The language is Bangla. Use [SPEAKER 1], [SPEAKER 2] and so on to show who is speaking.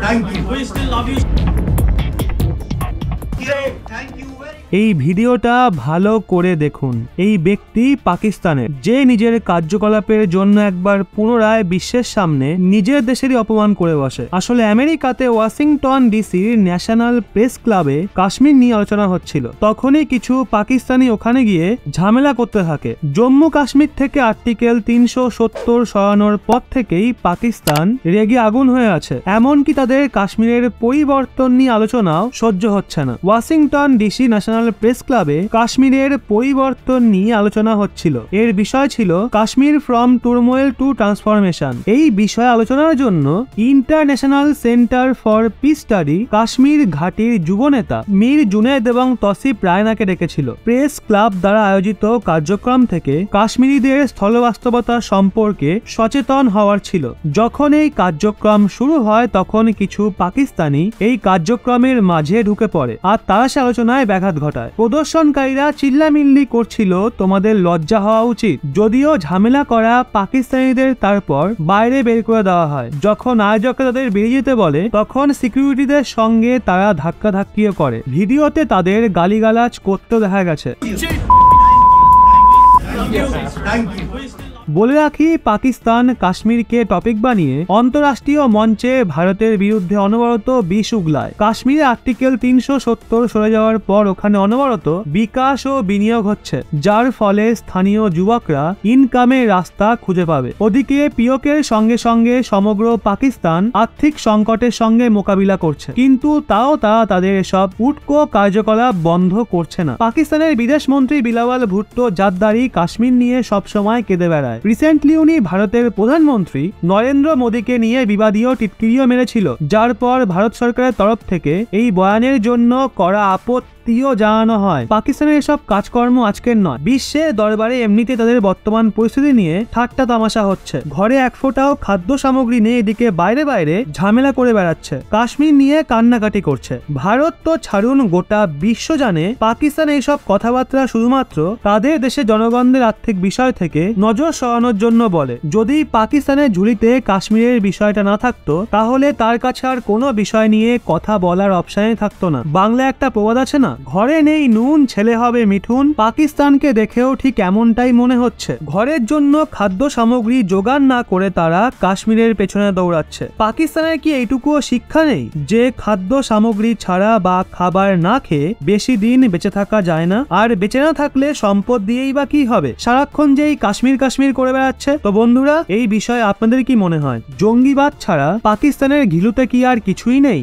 [SPEAKER 1] Thank you.
[SPEAKER 2] We still love you.
[SPEAKER 1] Thank you.
[SPEAKER 3] এই ভিডিওটা ভালো করে দেখুন। এই ব্যক্তি পাকিস্তানের, যে নিজের কার্যকলাপের জন্য একবার পুনরায় বিশ্বের সামনে নিজের দেশেরই অপমান করে বসে। আসলে আমেরিকাতে ওয়াশিংটন ডিসির ন্যাশনাল প্রেস ক্লাবে কাশ্মীর নিয়ে আলোচনা হচ্ছিল। তখনই কিছু পাকিস্তানি ওখানে গিয়ে ঝামেলা করতে থাকে। জম্মু কাশ্মীর থেকে আর্টিকেল 370 সরানোর পর থেকেই পাকিস্তান রেগে আগুন হয়ে আছে। এমনকি তাদের কাশ্মীরের পরিবর্তন নিয়ে আলোচনাও সহ্য হচ্ছে না। ওয়াশিংটন ডিসি ন্যাশনাল প্রেস ক্লাবে কাশ্মীরের পরিবর্তন নিয়ে আলোচনা হচ্ছিল। এর বিষয় ছিল Kashmir from turmoil to transformation. এই বিষয়ে আলোচনার জন্য international centre for peace study Kashmir ঘাটির যুব নেতা মীর জুনেদ এবং তসিফ রায়নাকে ডেকেছিল। প্রেস ক্লাব দ্বারা আয়োজিত কার্যক্রম থেকে কাশ্মীরিদের স্থল বাস্তবতা সম্পর্কে সচেতন হওয়ার ছিল। যখন এই কার্যক্রম শুরু হয় তখন কিছু পাকিস্তানি এই কার্যক্রমের মাঝে ঢুকে পড়ে আর তারা সে আলোচনায় ব্যাঘাত ঘটায়। প্রদর্শনকারীরা চিল্লামিল্লি করছিল, তোমাদের লজ্জা হওয়া উচিত। যদিও ঝামেলা করা পাকিস্তানিদের তারপর বাইরে বের করে দেওয়া হয়। যখন আয়োজকরা তাদের বেরিয়ে যেতে বলে তখন সিকিউরিটিদের সঙ্গে তারা ধাক্কাধাক্কিও করে। ভিডিওতে তাদের গালিগালাজ করতে দেখা গেছে।
[SPEAKER 1] Thank you.
[SPEAKER 3] বলে রাখি, পাকিস্তান কাশ্মীরকে টপিক বানিয়ে অন্তরাষ্ট্রীয় মঞ্চে ভারতের বিরুদ্ধে অনবরত বিষ উগলায়। কাশ্মীরে আর্টিকেল 370 সরে যাওয়ার পর ওখানে অনবরত বিকাশ ও বিনিয়োগ হচ্ছে, যার ফলে স্থানীয় যুবকরা ইনকামের রাস্তা খুঁজে পাবে। ওদিকে পিওকের সঙ্গে সঙ্গে সমগ্র পাকিস্তান আর্থিক সংকটের সঙ্গে মোকাবিলা করছে, কিন্তু তাও তারা তাদের এসব উটকো কার্যকলাপ বন্ধ করছে না। পাকিস্তানের বিদেশ মন্ত্রী বিলাওয়াল ভুট্টো জারদারি কাশ্মীর নিয়ে সবসময় কেঁদে বেড়ায়। রিসেন্টলি উনি ভারতের প্রধানমন্ত্রী নরেন্দ্র মোদীকে নিয়ে বিবাদীয় টিটকিরিও মেরেছিল, যার পর ভারত সরকারের তরফ থেকে এই বয়ানের জন্য কড়া আপত্তি জানানো হয়। পাকিস্তানের এসব কাজকর্ম আজকের নয়, বিশ্বের দরবারে এমনিতে তাদের বর্তমান পরিস্থিতি নিয়ে ঠাট্টা তামাশা হচ্ছে। ঘরে এক ফোঁটাও খাদ্য সামগ্রী নেই, এদিকে বাইরে বাইরে ঝামেলা করে বেড়াচ্ছে, কাশ্মীর নিয়ে কান্নাকাটি করছে। ভারত তো ছাড়ুন, গোটা বিশ্ব জানে পাকিস্তান এইসব কথাবার্তা শুধুমাত্র তাদের দেশে জনগণদের আর্থিক বিষয় থেকে নজর সরানোর জন্য বলে। যদি পাকিস্তানের ঝুলিতে কাশ্মীরের বিষয়টা না থাকতো তাহলে তার কাছে আর কোনো বিষয় নিয়ে কথা বলার অপশনই থাকতো না। বাংলা একটা প্রবাদ আছে না, ঘরে নেই নুন ছেলে হবে মিঠুন। পাকিস্তানকে দেখেও ঠিক এমনটাই মনে হচ্ছে। ঘরের জন্য খাদ্য সামগ্রী জোগাড় না করে তারা কাশ্মীরের পেছনে দৌড়াচ্ছে। পাকিস্তানের কি এইটুকুও শিক্ষা নেই যে খাদ্য সামগ্রী ছাড়া বা খাবার না খেয়ে বেশি দিন বেঁচে থাকা যায় না? আর বেঁচে না থাকলে সম্পদ দিয়েই বা কি হবে? সারাক্ষণ যেই কাশ্মীর কাশ্মীর করে বেড়াচ্ছে। তো বন্ধুরা, এই বিষয়ে আপনাদের কি মনে হয়? জঙ্গিবাদ ছাড়া পাকিস্তানের ঘিলুতে কি আর কিছুই নেই?